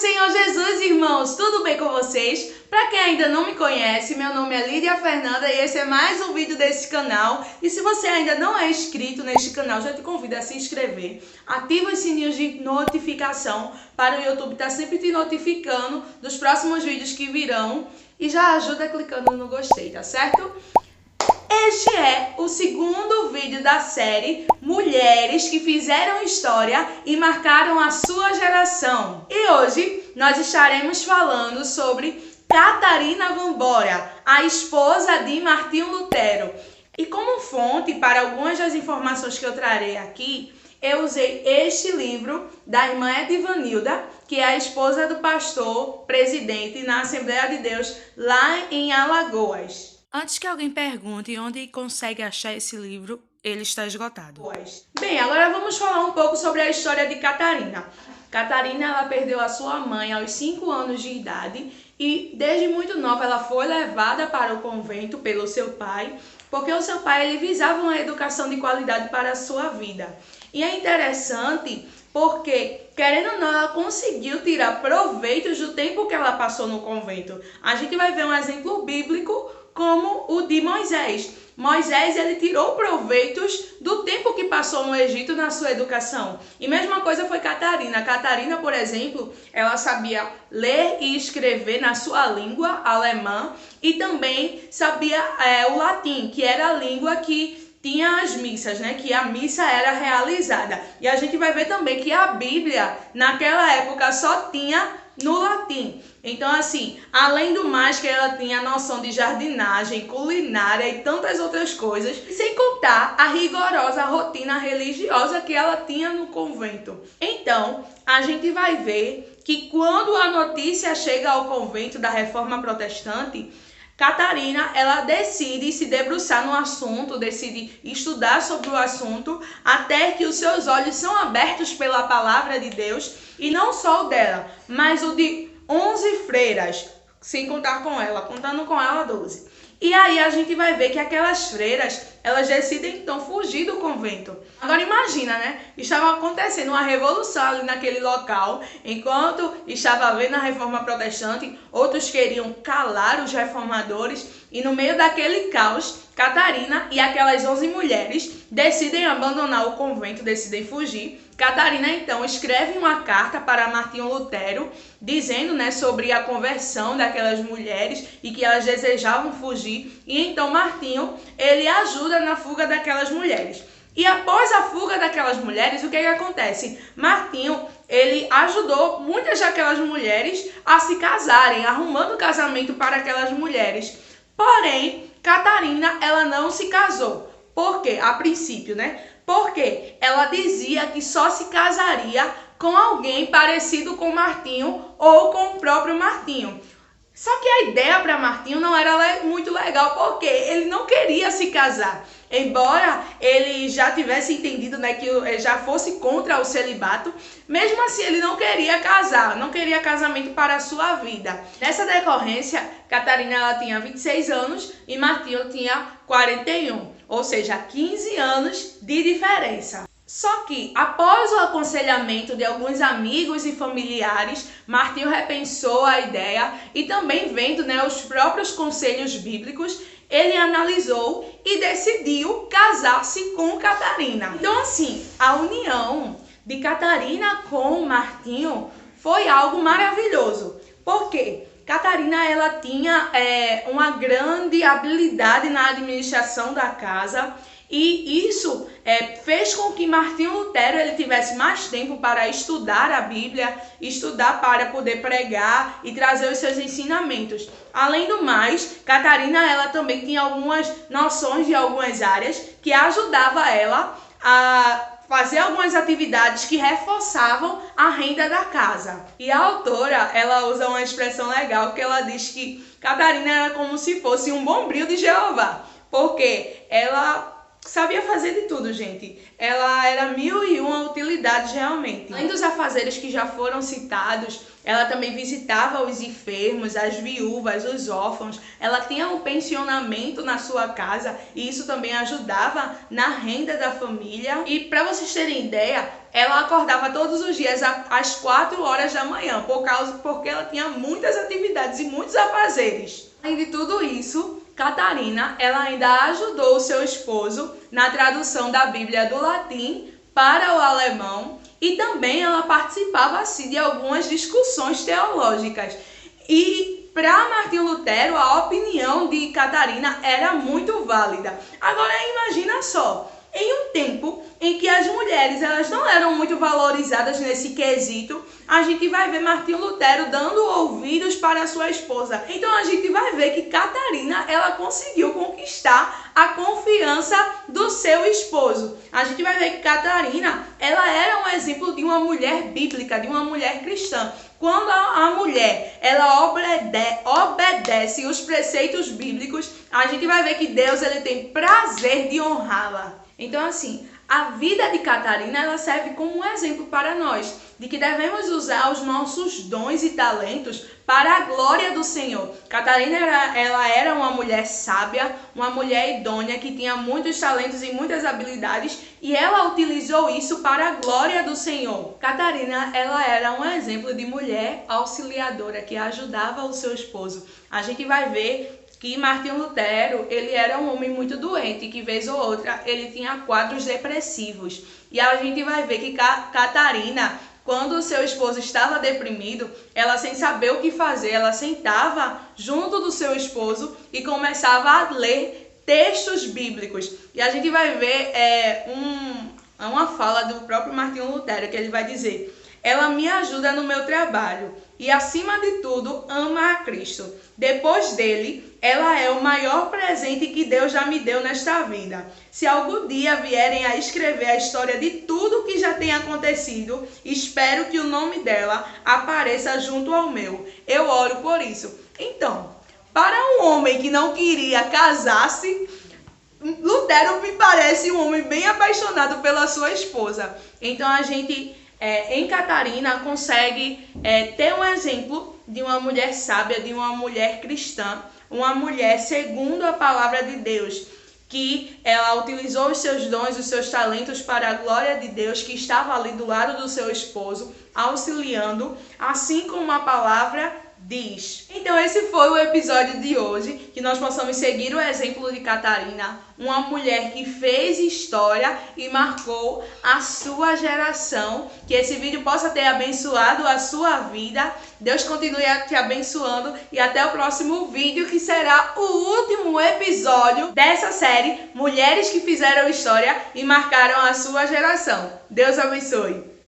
Senhor Jesus, irmãos! Tudo bem com vocês? Para quem ainda não me conhece, meu nome é Lídia Fernanda e esse é mais um vídeo desse canal. E se você ainda não é inscrito neste canal, já te convido a se inscrever. Ativa os sininhos de notificação para o YouTube estar sempre te notificando dos próximos vídeos que virão. E já ajuda clicando no gostei, tá certo? Este é o segundo vídeo da série Mulheres que fizeram história e marcaram a sua geração. E hoje nós estaremos falando sobre Catarina Vambora, a esposa de Martinho Lutero. E como fonte para algumas das informações que eu trarei aqui, eu usei este livro da irmã Edivanilda, que é a esposa do pastor presidente na Assembleia de Deus lá em Alagoas. Antes que alguém pergunte onde consegue achar esse livro, ele está esgotado. Bem, agora vamos falar um pouco sobre a história de Catarina. Catarina, ela perdeu a sua mãe aos 5 anos de idade e desde muito nova ela foi levada para o convento pelo seu pai, porque o seu pai ele visava uma educação de qualidade para a sua vida. E é interessante porque, querendo ou não, ela conseguiu tirar proveitos do tempo que ela passou no convento. A gente vai ver um exemplo bíblico como o de Moisés. Moisés, ele tirou proveitos do tempo que passou no Egito na sua educação. E mesma coisa foi Catarina. Catarina, por exemplo, ela sabia ler e escrever na sua língua alemã e também sabia o latim, que era a língua que tinha as missas, né? Que a missa era realizada. E a gente vai ver também que a Bíblia, naquela época, só tinha no latim. Então, assim, além do mais que ela tinha noção de jardinagem, culinária e tantas outras coisas, sem contar a rigorosa rotina religiosa que ela tinha no convento. Então, a gente vai ver que quando a notícia chega ao convento da Reforma Protestante, Catarina, ela decide se debruçar no assunto, decide estudar sobre o assunto, até que os seus olhos são abertos pela palavra de Deus, e não só o dela, mas o de 11 freiras, sem contar com ela, contando com ela 12. E aí a gente vai ver que aquelas freiras, elas decidem então fugir do convento. Agora imagina, né? Estava acontecendo uma revolução ali naquele local, enquanto estava havendo a Reforma Protestante, outros queriam calar os reformadores, e no meio daquele caos, Catarina e aquelas 11 mulheres decidem abandonar o convento, decidem fugir. Catarina, então, escreve uma carta para Martinho Lutero, dizendo, né, sobre a conversão daquelas mulheres e que elas desejavam fugir. E então Martinho, ele ajuda na fuga daquelas mulheres. E após a fuga daquelas mulheres, o que acontece? Martinho, ele ajudou muitas daquelas mulheres a se casarem, arrumando casamento para aquelas mulheres. Porém, Catarina, ela não se casou. Por quê? A princípio, né? Porque ela dizia que só se casaria com alguém parecido com Martinho ou com o próprio Martinho. Só que a ideia para Martinho não era muito legal, porque ele não queria se casar. Embora ele já tivesse entendido, né, que já fosse contra o celibato, mesmo assim ele não queria casar, não queria casamento para a sua vida. Nessa decorrência, Catarina ela tinha 26 anos e Martinho tinha 41, ou seja, 15 anos de diferença. Só que, após o aconselhamento de alguns amigos e familiares, Martinho repensou a ideia e também vendo, né, os próprios conselhos bíblicos, ele analisou e decidiu casar-se com Catarina. Então, assim, a união de Catarina com Martinho foi algo maravilhoso. Por quê? Catarina, ela tinha uma grande habilidade na administração da casa, e isso fez com que Martinho Lutero ele tivesse mais tempo para estudar a Bíblia, estudar para poder pregar e trazer os seus ensinamentos. Além do mais, Catarina ela também tinha algumas noções de algumas áreas que ajudava ela a fazer algumas atividades que reforçavam a renda da casa. E a autora, ela usa uma expressão legal que ela diz que Catarina era como se fosse um bombril de Jeová, porque ela sabia fazer de tudo, gente. Ela era 1001 utilidades realmente. Além dos afazeres que já foram citados, ela também visitava os enfermos, as viúvas, os órfãos. Ela tinha um pensionamento na sua casa e isso também ajudava na renda da família. E para vocês terem ideia, ela acordava todos os dias às 4 horas da manhã, porque ela tinha muitas atividades e muitos afazeres. Além de tudo isso, Catarina, ela ainda ajudou o seu esposo na tradução da Bíblia do latim para o alemão e também ela participava assim de algumas discussões teológicas. E para Martinho Lutero, a opinião de Catarina era muito válida. Agora imagina só, em um tempo em que as mulheres elas não eram muito valorizadas nesse quesito, a gente vai ver Martinho Lutero dando ouvidos para sua esposa. Então a gente vai ver que Catarina ela conseguiu conquistar a confiança do seu esposo. A gente vai ver que Catarina ela era um exemplo de uma mulher bíblica, de uma mulher cristã. Quando a mulher ela obedece os preceitos bíblicos, a gente vai ver que Deus ele tem prazer de honrá-la. Então assim, a vida de Catarina ela serve como um exemplo para nós, de que devemos usar os nossos dons e talentos para a glória do Senhor. Catarina ela era uma mulher sábia, uma mulher idônea que tinha muitos talentos e muitas habilidades e ela utilizou isso para a glória do Senhor. Catarina ela era um exemplo de mulher auxiliadora que ajudava o seu esposo. A gente vai ver que Martinho Lutero, ele era um homem muito doente, que vez ou outra ele tinha quadros depressivos. E a gente vai ver que Catarina, quando o seu esposo estava deprimido, ela sem saber o que fazer, ela sentava junto do seu esposo e começava a ler textos bíblicos. E a gente vai ver uma fala do próprio Martinho Lutero, que ele vai dizer: ela me ajuda no meu trabalho e, acima de tudo, ama a Cristo. Depois dele, ela é o maior presente que Deus já me deu nesta vida. Se algum dia vierem a escrever a história de tudo que já tem acontecido, espero que o nome dela apareça junto ao meu. Eu oro por isso. Então, para um homem que não queria casar-se, Lutero me parece um homem bem apaixonado pela sua esposa. Então a gente, em Catarina, consegue ter um exemplo de uma mulher sábia, de uma mulher cristã, uma mulher segundo a palavra de Deus, que ela utilizou os seus dons, os seus talentos para a glória de Deus, que estava ali do lado do seu esposo, auxiliando, assim como a palavra diz. Então esse foi o episódio de hoje, que nós possamos seguir o exemplo de Catarina, uma mulher que fez história e marcou a sua geração. Que esse vídeo possa ter abençoado a sua vida. Deus continue te abençoando e até o próximo vídeo, que será o último episódio dessa série Mulheres que Fizeram História e Marcaram a Sua Geração. Deus abençoe.